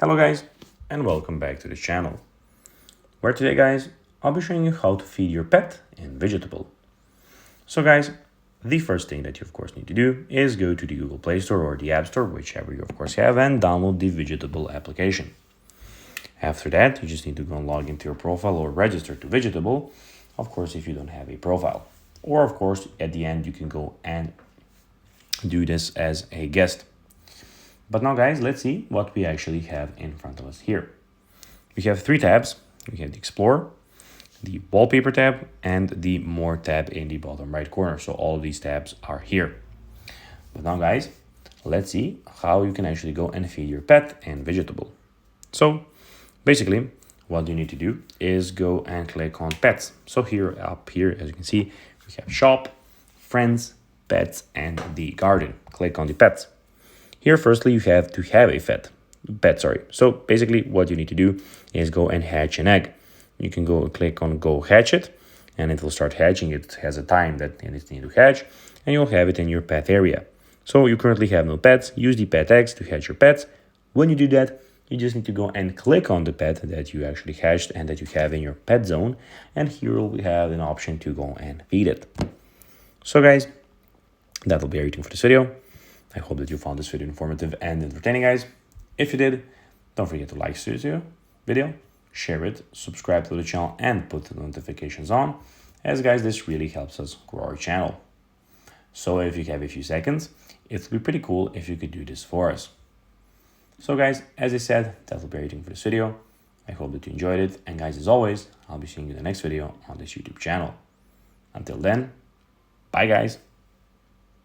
Hello guys, and welcome back to the channel, where today guys, I'll be showing you how to feed your pet in Widgetable. So guys, the first thing that you of course need to do is go to the Google Play Store or the App Store, whichever you of course have, and download the Widgetable application. After that, you just need to go and log into your profile or register to Widgetable, of course if you don't have a profile. Or of course, at the end you can go and do this as a guest. But now guys, let's see what we actually have in front of us here. We have three tabs. We have the Explore, the Wallpaper tab, and the More tab in the bottom right corner. So all of these tabs are here. But now guys, let's see how you can actually go and feed your pet in Widgetable. So basically, what you need to do is go and click on Pets. So up here, as you can see, we have Shop, Friends, Pets, and the Garden. Click on the Pets. Here, firstly, you have to have a pet. So basically what you need to do is go and hatch an egg. You can go click on go hatch it, and it will start hatching. It has a time that it needs to hatch, and you'll have it in your pet area. So you currently have no pets. Use the pet eggs to hatch your pets. When you do that, you just need to go and click on the pet that you actually hatched and that you have in your pet zone. And here we have an option to go and feed it. So guys, that'll be everything for this video. I hope that you found this video informative and entertaining, guys. If you did, don't forget to like this video, share it, subscribe to the channel, and put the notifications on, as guys, this really helps us grow our channel. So if you have a few seconds, it would be pretty cool if you could do this for us. So guys, as I said, that'll be everything for this video. I hope that you enjoyed it, and guys, as always, I'll be seeing you in the next video on this YouTube channel. Until then, bye guys.